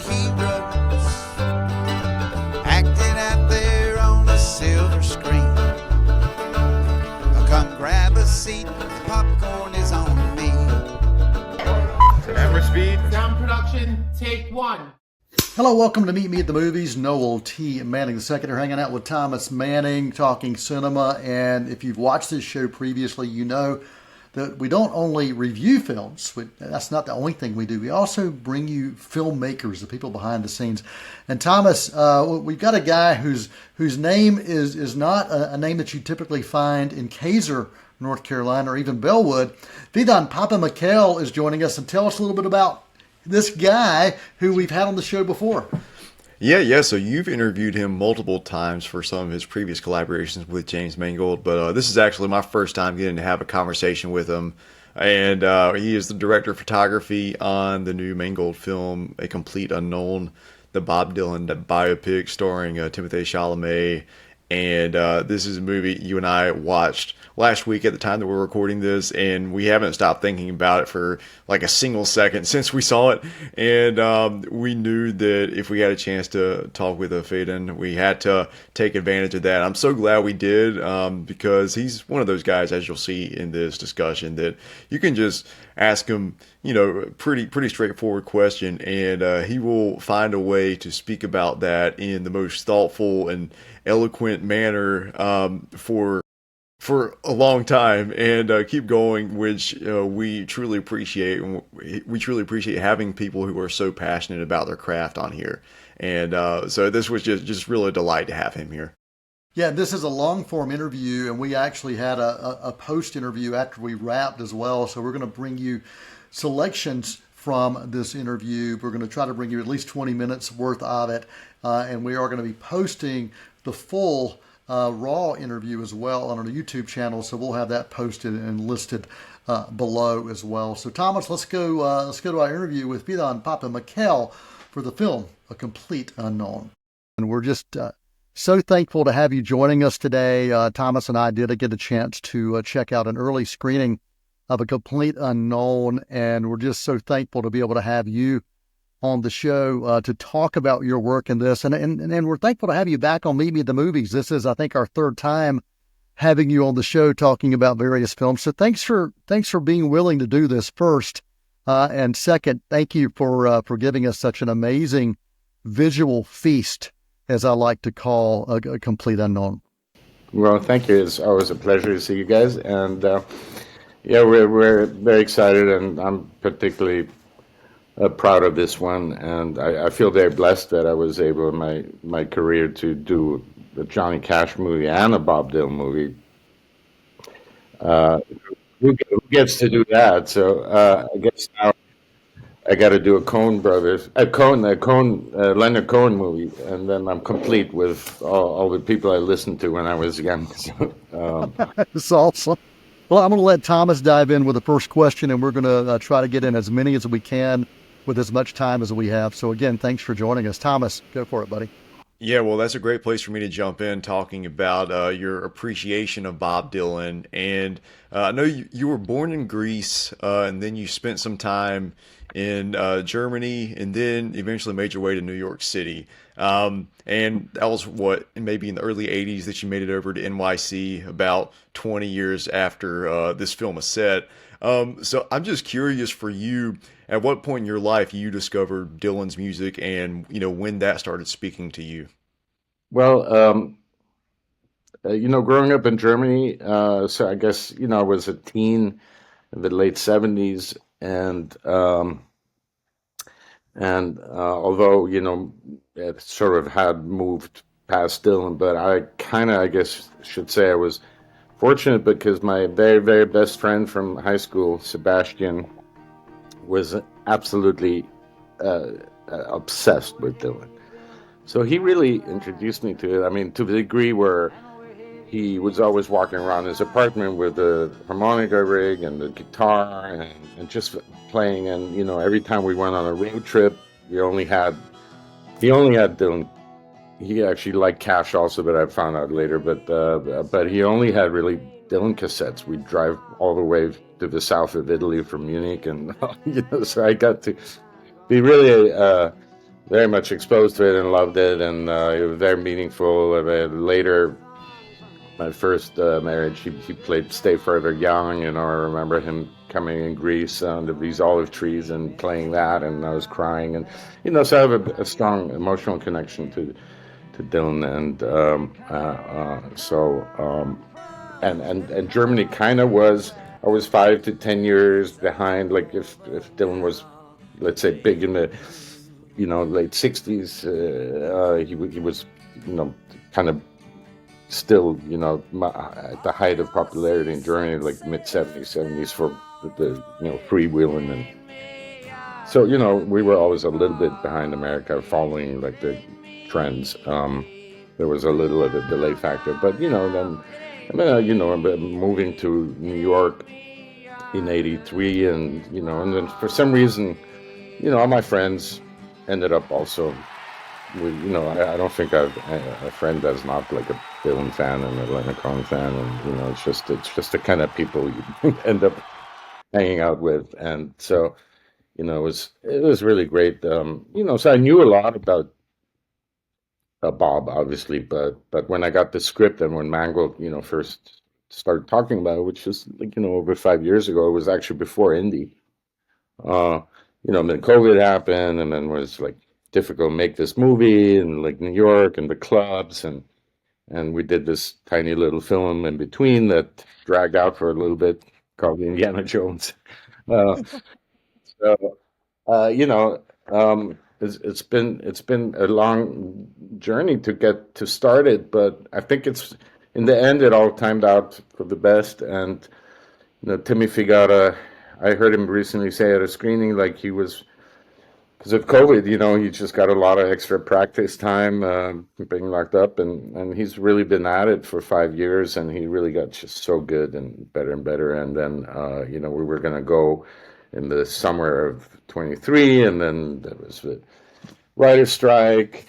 heroes acting out there on a silver screen. Come grab a seat, the popcorn is on me. Camera speed. Sound production, take one. Hello, welcome to Meet Me at the Movies. Noel T. Manning II here, hanging out with Thomas Manning, talking cinema. And if you've watched this show previously, you know that we don't only review films. That's not the only thing we do. We also bring you filmmakers, the people behind the scenes. And Thomas, we've got a guy whose name is not a name that you typically find in Kaiser, North Carolina, or even Bellwood. Phedon Papamichael is joining us, and tell us a little bit about this guy who we've had on the show before. Yeah. So you've interviewed him multiple times for some of his previous collaborations with James Mangold, but this is actually my first time getting to have a conversation with him. And he is the director of photography on the new Mangold film, A Complete Unknown, the Bob Dylan biopic starring Timothée Chalamet. And this is a movie you and I watched last week at the time that we're recording this, and we haven't stopped thinking about it for like a single second since we saw it. And we knew that if we had a chance to talk with Phedon, we had to take advantage of that. I'm so glad we did, because he's one of those guys, as you'll see in this discussion, that you can just ask him, pretty straightforward question, and he will find a way to speak about that in the most thoughtful and eloquent manner for a long time, and keep going, which we truly appreciate. We truly appreciate having people who are so passionate about their craft on here, and so this was just really a delight to have him here. Yeah, this is a long-form interview, and we actually had a post-interview after we wrapped as well, so we're going to bring you selections from this interview. We're going to try to bring you at least 20 minutes worth of it, and we are going to be posting the full raw interview as well on our YouTube channel, so we'll have that posted and listed below as well. So Thomas, let's go to our interview with Phedon Papamichael for the film A Complete Unknown. And we're just so thankful to have you joining us today. Thomas and I did get a chance to check out an early screening of A Complete Unknown, and we're just so thankful to be able to have you on the show to talk about your work in this. And we're thankful to have you back on Meet Me at the Movies. This is, I think, our third time having you on the show talking about various films. So thanks for being willing to do this first. And second, thank you for giving us such an amazing visual feast, as I like to call A Complete Unknown. Well, thank you. It's always a pleasure to see you guys. And we're very excited, and I'm particularly proud of this one, and I feel very blessed that I was able in my career to do a Johnny Cash movie and a Bob Dylan movie. Who gets to do that? So I guess now I got to do a Leonard Cohen movie, and then I'm complete with all the people I listened to when I was young. So, That's awesome. Well, I'm going to let Thomas dive in with the first question, and we're going to try to get in as many as we can with as much time as we have. So again, thanks for joining us. Thomas, go for it, buddy. Yeah, well, that's a great place for me to jump in, talking about your appreciation of Bob Dylan. And I know you were born in Greece, and then you spent some time in Germany, and then eventually made your way to New York City. And that was maybe in the early 80s that you made it over to NYC, about 20 years after this film was set. So I'm just curious for you, at what point in your life you discovered Dylan's music, and when that started speaking to you? Well, growing up in Germany, so I guess I was a teen in the late 70s, and although it sort of had moved past Dylan, but I guess should say I was fortunate, because my very, very best friend from high school, Sebastian, was absolutely obsessed with Dylan. So he really introduced me to it. I mean, to the degree where he was always walking around his apartment with the harmonica rig and the guitar and just playing. And every time we went on a road trip, he only had Dylan. He actually liked Cash also, but I found out later. But he only had really Dylan cassettes. We'd drive all the way to the south of Italy from Munich, and so I got to be really very much exposed to it and loved it, and it was very meaningful. Later, my first marriage, he played "Stay Further Young." I remember him coming in Greece under these olive trees and playing that, and I was crying, and so I have a strong emotional connection to Dylan, and and Germany kind of was. I was 5 to 10 years behind. Like if Dylan was, let's say, big in the late '60s, he was kind of still at the height of popularity in Germany, like mid '70s for the freewheeling, and so we were always a little bit behind America, following like the trends. There was a little of a delay factor, but then moving to New York in '83, and then for some reason, all my friends ended up also with, I don't think I've a friend that's not like a Dylan fan and a Leonard Cohen fan, and it's just the kind of people you end up hanging out with, and so it was really great. So I knew a lot about Bob, obviously, but when I got the script and when Mangold, first started talking about it, which was like over 5 years ago, it was actually before Indy. Then COVID happened, and then it was like difficult to make this movie, and like New York and the clubs, and we did this tiny little film in between that dragged out for a little bit called Indiana Jones. Uh, so uh, you know, it's been a long journey to get to start it, but I think it's in the end it all timed out for the best. And Timmy Figata, I heard him recently say at a screening, like he was, because of COVID, he just got a lot of extra practice time being locked up, and he's really been at it for 5 years, and he really got just so good and better. And then, we were going to go in the summer of '23, and then there was the writer's strike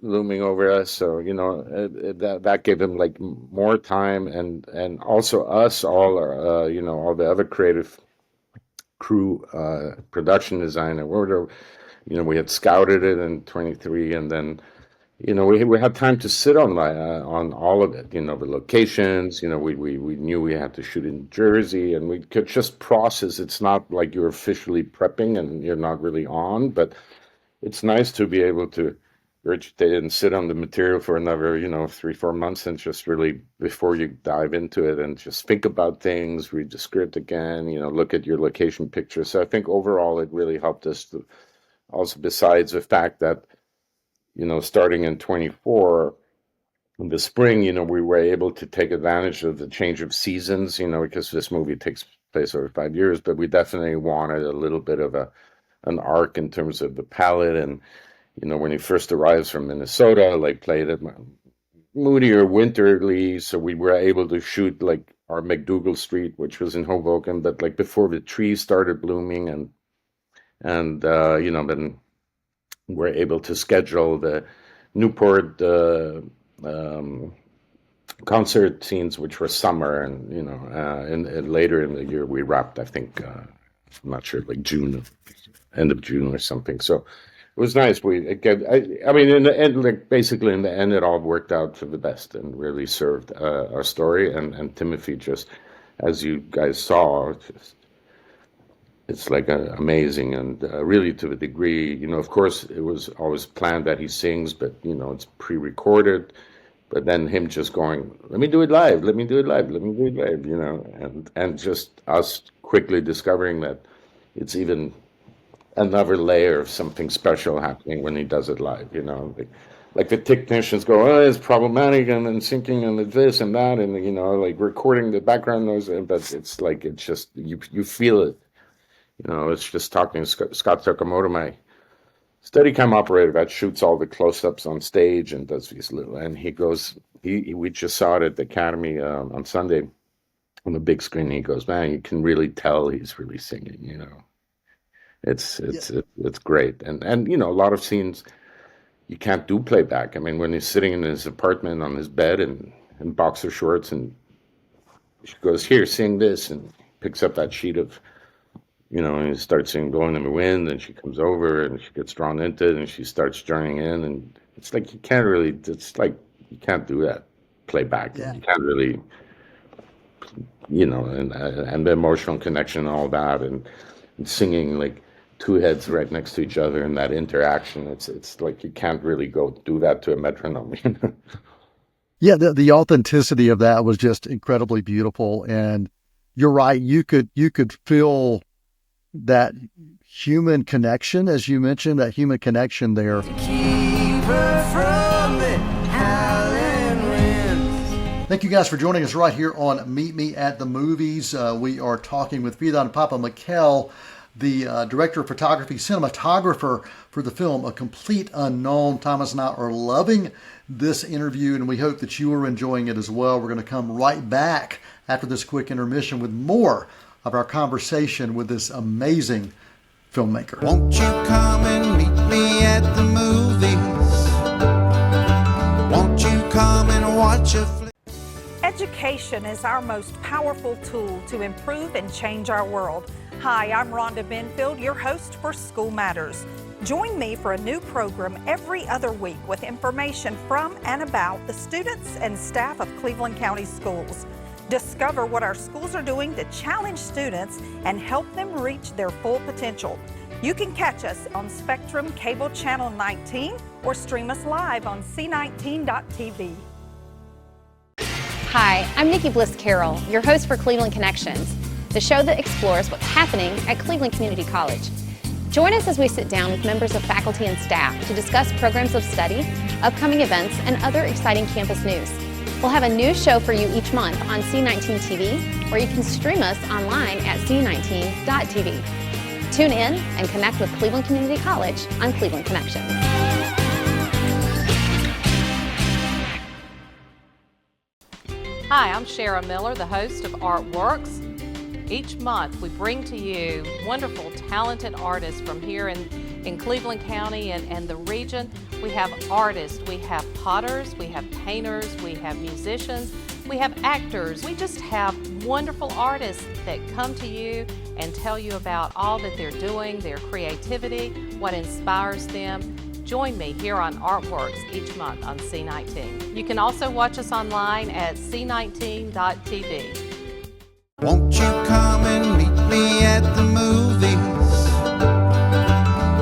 looming over us. So, that gave him like more time, and also us, all, all the other creative crew, production designer, we had scouted it in '23, and then we had time to sit on all of it, the locations. We knew we had to shoot in Jersey, and we could just process. It's not like you're officially prepping and you're not really on, but it's nice to be able to regurgitate and sit on the material for another 3-4 months, and just really, before you dive into it, and just think about things, read the script again, look at your location pictures. So I think overall it really helped us to, also besides the fact that starting in '24 in the spring, we were able to take advantage of the change of seasons, because this movie takes place over 5 years, but we definitely wanted a little bit of an arc in terms of the palette. And when he first arrives from Minnesota, like played it moodier, winterly, so we were able to shoot like our McDougal Street, which was in Hoboken, but like before the trees started blooming, and then we're able to schedule the Newport concert scenes, which were summer, and later in the year we wrapped, I think, I'm not sure, like June, end of June or something. So it was nice. I mean, in the end, like basically in the end, it all worked out for the best and really served our story. And Timothy, just as you guys saw, it's like amazing, and really to a degree, of course, it was always planned that he sings, but it's pre-recorded. But then him just going, let me do it live, let me do it live, let me do it live, and just us quickly discovering that it's even another layer of something special happening when he does it live, like the technicians go, oh, it's problematic, and then syncing and this and that, and like recording the background noise, but it's like, it's just, you feel it. It's just talking to Scott Sakamoto, my Steadicam operator that shoots all the close-ups on stage and does these little, and he goes, we just saw it at the Academy on Sunday on the big screen. He goes, man, you can really tell he's really singing. It's great, and a lot of scenes you can't do playback. I mean, when he's sitting in his apartment on his bed and in boxer shorts, and she goes, here, sing this, and picks up that sheet of and he starts singing Blowing in the Wind, and she comes over and she gets drawn into it and she starts joining in, and it's like you can't do that playback. Yeah. You can't really, and the emotional connection and all that, and singing like two heads right next to each other and that interaction. It's like you can't really go do that to a metronome. Yeah, the authenticity of that was just incredibly beautiful. And you're right, you could feel that human connection, as you mentioned, that human connection there. Thank you guys for joining us right here on Meet Me at the Movies. We are talking with Phedon Papamichael, the director of photography, cinematographer for the film A Complete Unknown. Thomas and I are loving this interview, and we hope that you are enjoying it as well. We're going to come right back after this quick intermission with more of our conversation with this amazing filmmaker. Won't you come and meet me at the movies? Won't you come and watch a flick? Education is our most powerful tool to improve and change our world. Hi, I'm Rhonda Benfield, your host for School Matters. Join me for a new program every other week with information from and about the students and staff of Cleveland County Schools. Discover what our schools are doing to challenge students and help them reach their full potential. You can catch us on Spectrum Cable Channel 19 or stream us live on c19.tv. Hi, I'm Nikki Bliss Carroll, your host for Cleveland Connections, the show that explores what's happening at Cleveland Community College. Join us as we sit down with members of faculty and staff to discuss programs of study, upcoming events, and other exciting campus news. We'll have a new show for you each month on C19 TV, or you can stream us online at c19.tv. Tune in and connect with Cleveland Community College on Cleveland Connections. Hi, I'm Shara Miller, the host of Artworks. Each month we bring to you wonderful, talented artists from here in Cleveland County and the region. We have artists, we have potters, we have painters, we have musicians, we have actors. We just have wonderful artists that come to you and tell you about all that they're doing, their creativity, what inspires them. Join me here on Artworks each month on C19. You can also watch us online at c19.tv. Won't you come and meet me at the movies?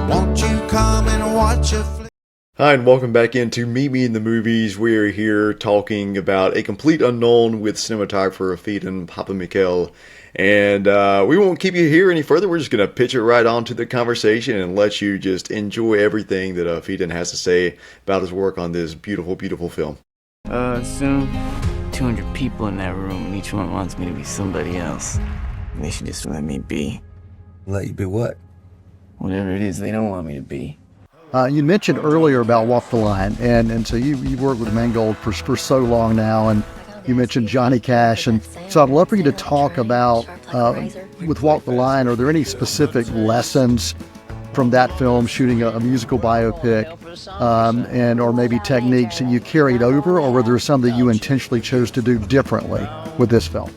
Won't you come and watch a flick? Hi, and welcome back into Meet Me in the Movies. We are here talking about A Complete Unknown with cinematographer Phedon Papamichael. And we won't keep you here any further. We're just going to pitch it right on to the conversation and let you just enjoy everything that Phedon has to say about his work on this beautiful, beautiful film. Soon, 200 people in that room, and each one wants me to be somebody else. They should just let me be. Let you be what? Whatever it is they don't want me to be. You mentioned earlier about Walk the Line, and so you've worked with Mangold for so long now, and you mentioned Johnny Cash, and so I'd love for you to talk about, with Walk the Line, are there any specific lessons from that film, shooting a musical biopic, and or maybe techniques that you carried over, or were there some that you intentionally chose to do differently with this film?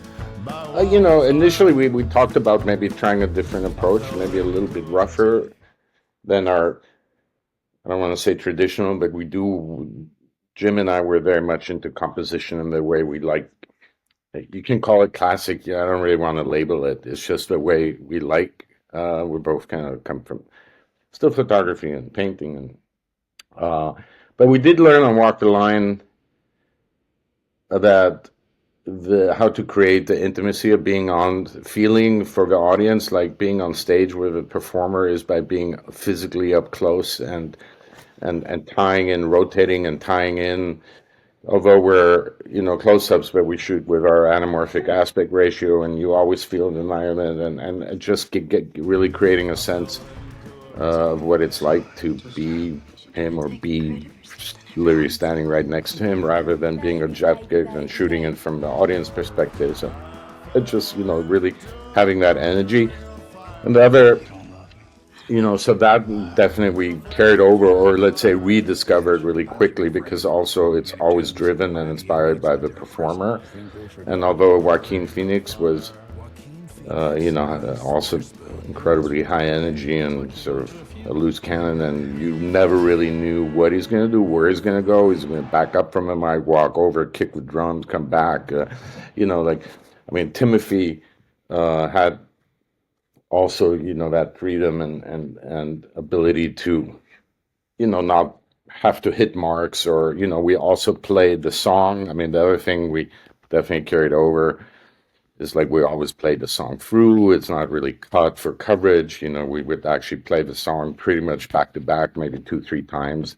Initially we talked about maybe trying a different approach, maybe a little bit rougher than our, I don't want to say traditional, but Jim and I were very much into composition in the way we like. You can call it classic. Yeah, I don't really want to label it. It's just the way we like. We're both kind of come from still photography and painting, and but we did learn on Walk the Line that how to create the intimacy of being on, feeling for the audience like being on stage with a performer is by being physically up close and tying in, rotating and tying in. Although we're, close-ups, but we shoot with our anamorphic aspect ratio, and you always feel the environment, and just get really creating a sense of what it's like to be him or be literally standing right next to him, rather than being objective and shooting it from the audience perspective. So it's just, really having that energy. And the other, so that definitely we carried over, or let's say rediscovered really quickly, because also it's always driven and inspired by the performer. And although Joaquin Phoenix was Also incredibly high energy and sort of a loose cannon, and you never really knew what he's going to do, where he's going to go. He's going to back up from him, might walk over, kick the drums, come back. Timothy had also, that freedom and ability to, not have to hit marks, or, we also played the song. I mean, the other thing we definitely carried over is like we always played the song through. It's not really cut for coverage. We would actually play the song pretty much back to back, maybe 2-3 times.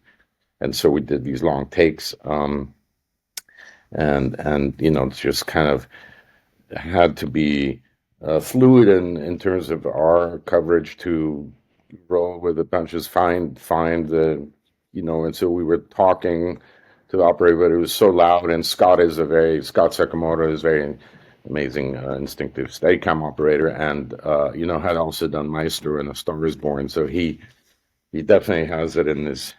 And so we did these long takes. Just kind of had to be fluid in terms of our coverage to roll with the punches, find the, and so we were talking to the operator, but it was so loud. And Scott Sakamoto is very amazing, instinctive Steadicam operator, and had also done Maestro and A Star Is Born, so he definitely has it in his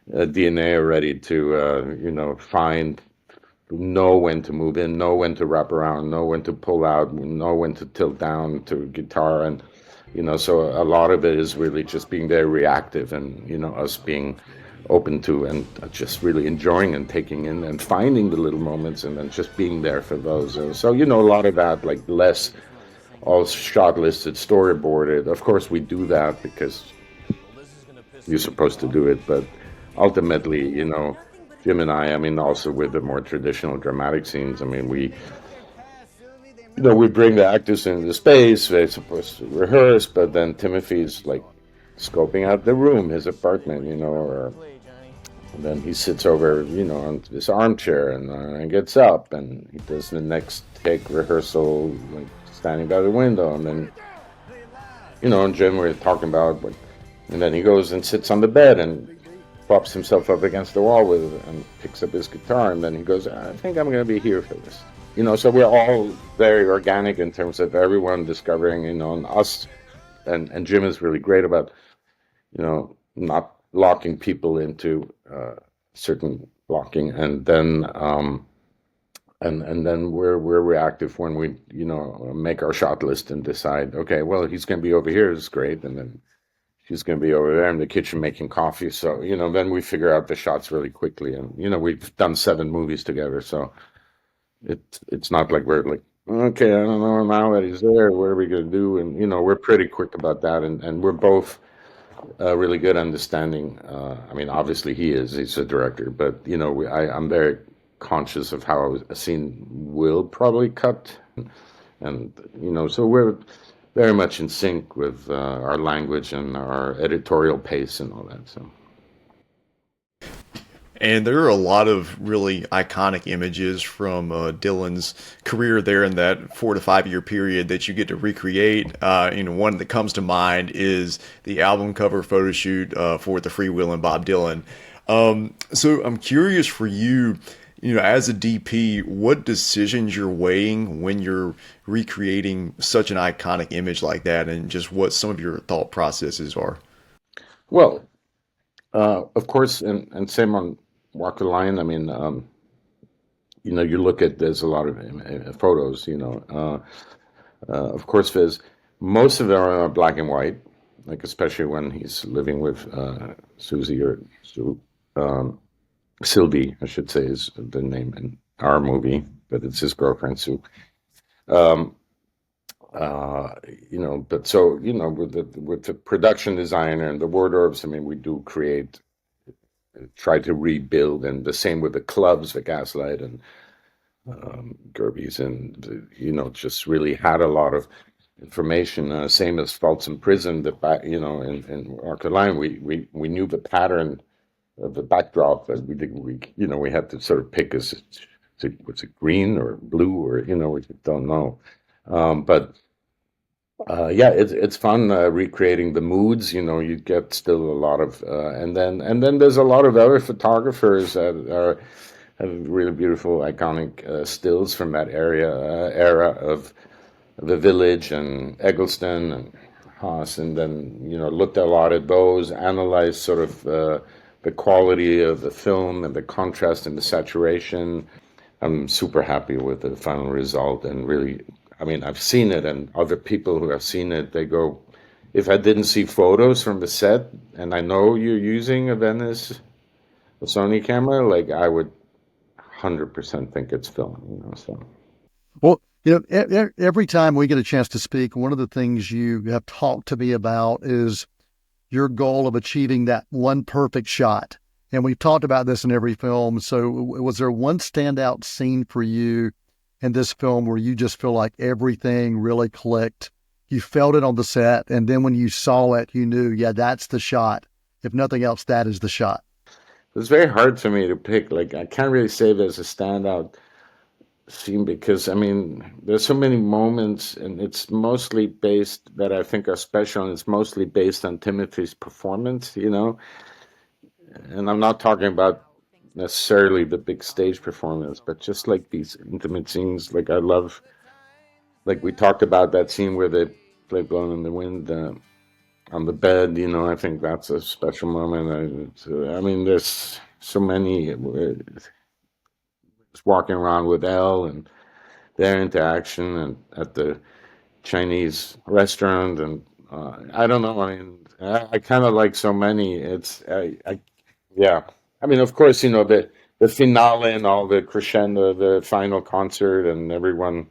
DNA already to know when to move in, know when to wrap around, know when to pull out, know when to tilt down to guitar, and so a lot of it is really just being very reactive, and us being open to and just really enjoying and taking in and finding the little moments and then just being there for those. So a lot of that, like, less all shot listed, storyboarded. Of course we do that because you're supposed to do it, but ultimately, Jim and I mean, also with the more traditional dramatic scenes, I mean, we bring the actors into space, they're supposed to rehearse, but then Timothy's like scoping out the room, his apartment, or and then he sits over, on this armchair and gets up, and he does the next take rehearsal, like standing by the window, and then, and Jim we're talking about, and then he goes and sits on the bed and props himself up against the wall and picks up his guitar, and then he goes, I think I'm going to be here for this. So we're all very organic in terms of everyone discovering, and us, and Jim is really great about, not locking people into certain blocking, and then and then we're reactive when we make our shot list and decide, okay, well, he's going to be over here, is great, and then she's going to be over there in the kitchen making coffee. So then we figure out the shots really quickly, and we've done 7 movies together, so it's not like we're like, okay, I don't know now that he's there, what are we going to do? And we're pretty quick about that, and we're both really good understanding. I mean, obviously he's a director, but I'm very conscious of how a scene will probably cut, and so we're very much in sync with our language and our editorial pace and all that. So. And there are a lot of really iconic images from Dylan's career there in that 4 to 5 year period that you get to recreate. One that comes to mind is the album cover photo shoot for the Freewheelin' Bob Dylan. So I'm curious for you, as a DP, what decisions you're weighing when you're recreating such an iconic image like that, and just what some of your thought processes are. Well, of course, and same on Walk the Line. I mean, you look at, there's a lot of photos, of course, there's most of them are black and white, like especially when he's living with Susie or Sylvie, I should say, is the name in our movie, but it's his girlfriend, Sue. But so, with the production designer and the wardrobes, I mean, we do try to rebuild, and the same with the clubs, the Gaslight and Gerbies, and, just really had a lot of information. Same as Faults in Prison, in Walk the Line, we knew the pattern of the backdrop that we had to sort of pick, was it green or blue, or, we don't know. It's fun recreating the moods. You get still a lot of, and then there's a lot of other photographers that have really beautiful, iconic stills from that era of the Village and Eggleston and Haas, and then looked a lot at those, analyzed sort of the quality of the film and the contrast and the saturation. I'm super happy with the final result, and really I mean, I've seen it, and other people who have seen it, they go, if I didn't see photos from the set, and I know you're using a Sony camera, like I would 100% think it's film, you know. So, Well, every time we get a chance to speak, one of the things you have talked to me about is your goal of achieving that one perfect shot. And we've talked about this in every film. So was there one standout scene for you in this film where you just feel like everything really clicked? You felt it on the set, and then when you saw it, you knew, yeah, that's the shot. If nothing else, that is the shot. it's very hard for me to pick. Like, I can't really say there's a standout scene because, I mean, there's so many moments, and it's mostly based that I think are special, and it's mostly based on Timothy's performance, you know. And I'm not talking about necessarily the big stage performance, but just like these intimate scenes. Like, I love, like we talked about that scene where they play Blowing in the Wind on the bed, you know. I think that's a special moment. I mean, there's so many. Just walking around with Elle and their interaction and at the Chinese restaurant, and I don't know. I mean, I kind of like so many. Yeah. I mean, of course, you know, the finale and all the crescendo, the final concert, and everyone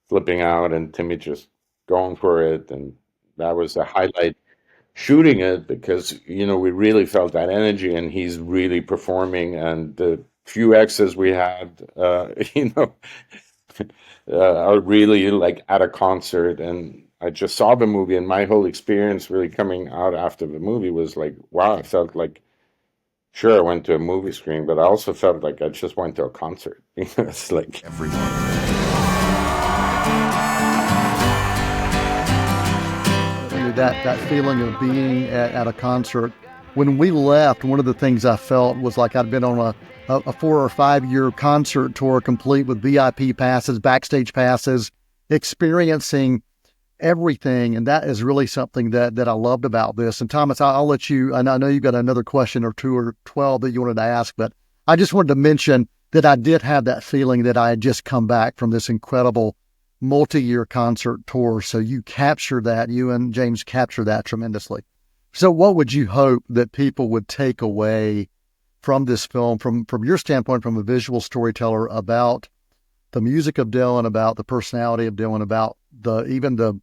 flipping out, and Timmy just going for it, and that was a highlight. Shooting it because, you know, we really felt that energy, and he's really performing, and the few extras we had, you know, are really like at a concert. And I just saw the movie, and my whole experience really coming out after the movie was like, wow, I felt like, sure, I went to a movie screen, but I also felt like I just went to a concert. It's like that feeling of being at a concert. When we left, one of the things I felt was like I'd been on a 4 or 5 year concert tour, complete with VIP passes, backstage passes, experiencing everything. And that is really something that I loved about this. And Thomas, I'll let you, and I know you've got another question or 2 or 12 that you wanted to ask, but I just wanted to mention that I did have that feeling that I had just come back from this incredible multi-year concert tour. So you capture that, you and James capture that tremendously. So what would you hope that people would take away from this film, from your standpoint, from a visual storyteller, about the music of Dylan, about the personality of Dylan, about even the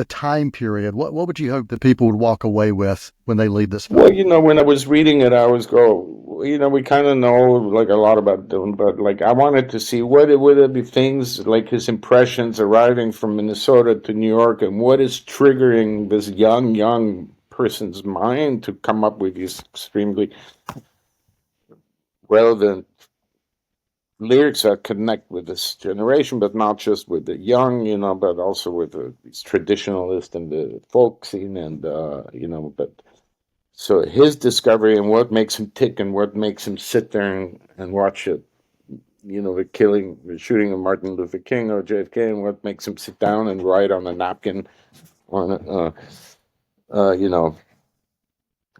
time period? What would you hope that people would walk away with when they leave this film? Well, you know, when I was reading it, I always go, you know, we kind of know like a lot about Dylan, but like I wanted to see would there be things like his impressions arriving from Minnesota to New York, and what is triggering this young person's mind to come up with these extremely relevant lyrics that connect with this generation, but not just with the young, you know, but also with these traditionalists and the folk scene, and you know, but so his discovery and what makes him tick and what makes him sit there and watch it, you know, the shooting of Martin Luther King or JFK, and what makes him sit down and write on a napkin on you know,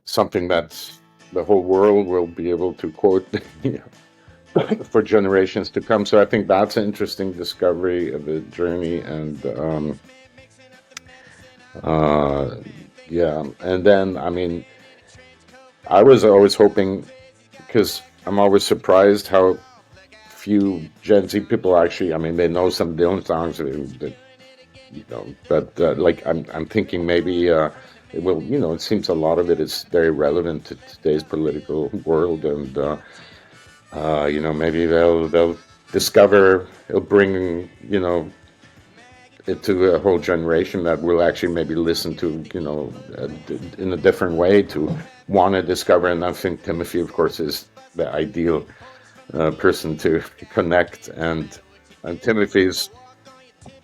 something that's the whole world will be able to quote, you know, for generations to come. So I think that's an interesting discovery of the journey. And yeah, and then I mean, I was always hoping, because I'm always surprised how few Gen Z people actually, I mean, they know some Dylan songs, that, you know, but like I'm thinking maybe it will, you know, it seems a lot of it is very relevant to today's political world, and you know, maybe they'll discover, it'll bring, you know, it to a whole generation that will actually maybe listen to, you know, in a different way, to want to discover. And I think Timothy, of course, is the ideal person to connect, and Timothy's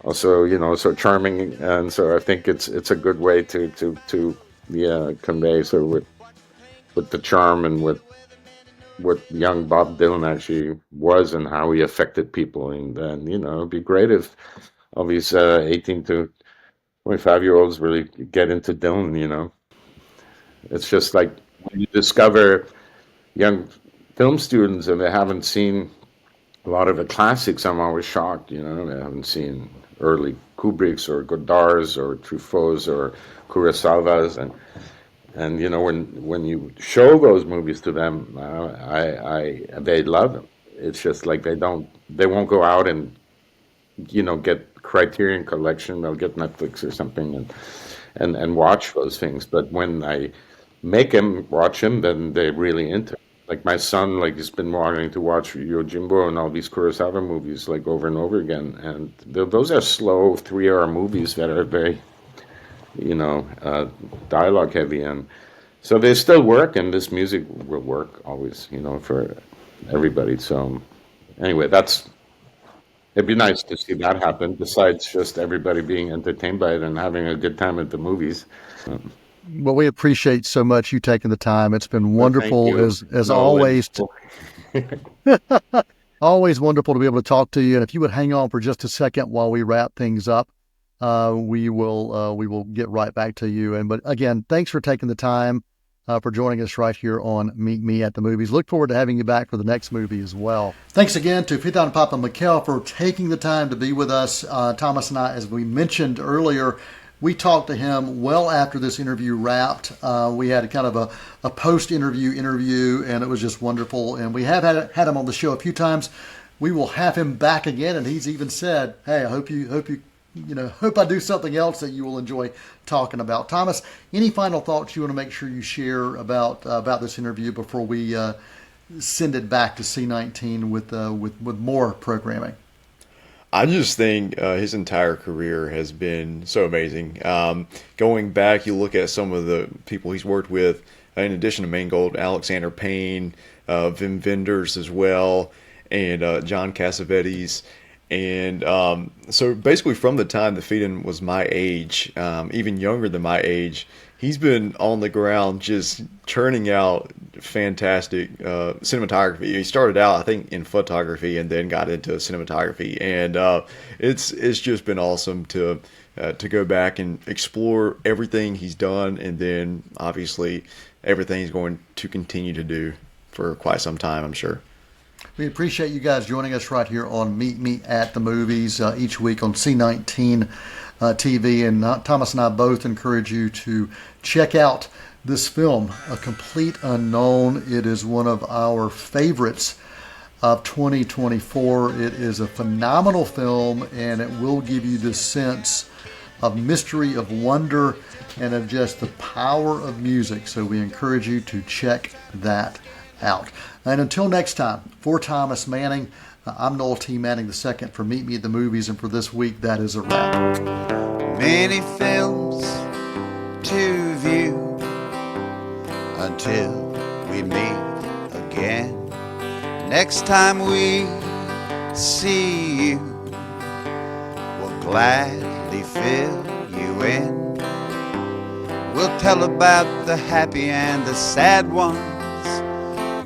also, you know, so charming, and so I think it's a good way to yeah, convey, so with the charm and with what young Bob Dylan actually was and how he affected people. And then, you know, it'd be great if all these 18 to 25-year-olds really get into Dylan, you know. It's just like when you discover young film students and they haven't seen a lot of the classics, I'm always shocked, you know. They haven't seen early Kubricks or Godards or Truffauts or Kurosawas, and you know, when you show those movies to them, they love them. It's just like they won't go out and, you know, get Criterion Collection. They'll get Netflix or something and watch those things. But when I make them watch them, then they're really into it. Like my son, like, has been wanting to watch Yojimbo and all these Kurosawa movies like over and over again, and those are slow 3-hour movies that are very, you know, dialogue heavy, and so they still work, and this music will work always, you know, for everybody. So anyway, it'd be nice to see that happen, besides just everybody being entertained by it and having a good time at the movies. Well, we appreciate so much you taking the time. It's been wonderful as always. Always wonderful to be able to talk to you. And if you would hang on for just a second while we wrap things up, we will get right back to you. But again, thanks for taking the time, for joining us right here on Meet Me at the Movies. Look forward to having you back for the next movie as well. Thanks again to Phedon and Papamichael for taking the time to be with us. Thomas and I, as we mentioned earlier, we talked to him well after this interview wrapped. We had a kind of a post-interview, and it was just wonderful. And we have had him on the show a few times. We will have him back again, and he's even said, "Hey, I hope I do something else that you will enjoy talking about." Thomas, any final thoughts you want to make sure you share about this interview before we send it back to C19 with more programming? I just think his entire career has been so amazing. Going back, you look at some of the people he's worked with, in addition to Mangold, Alexander Payne, Wim Wenders as well, and John Cassavetes. And so basically from the time that Phedon was my age, even younger than my age, he's been on the ground just churning out fantastic cinematography. He started out, I think, in photography and then got into cinematography. And it's just been awesome to go back and explore everything he's done, and then obviously everything he's going to continue to do for quite some time, I'm sure. We appreciate you guys joining us right here on Meet Me at the Movies each week on C19 TV. And Thomas and I both encourage you to check out this film, A Complete Unknown. It is one of our favorites of 2024. It is a phenomenal film, and it will give you this sense of mystery, of wonder, and of just the power of music. So we encourage you to check that out. And until next time, for Thomas Manning, I'm Noel T. Manning II for Meet Me at the Movies, and for this week, that is a wrap. Many films to view until we meet again. Next time we see you, we'll gladly fill you in. We'll tell about the happy and the sad ones.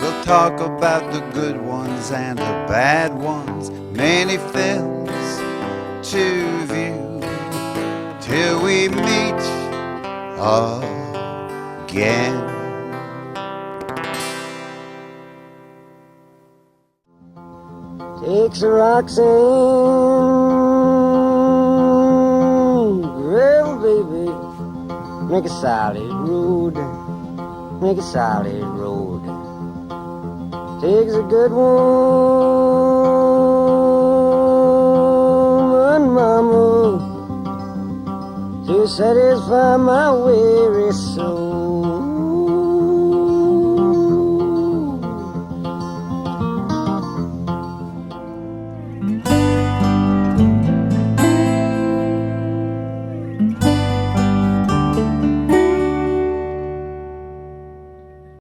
We'll talk about the good ones and the bad ones. Many films to view till we meet again. Takes a Roxanne, gravel baby, make a solid road, make a solid road. Takes a good woman, mama, to satisfy my weary soul.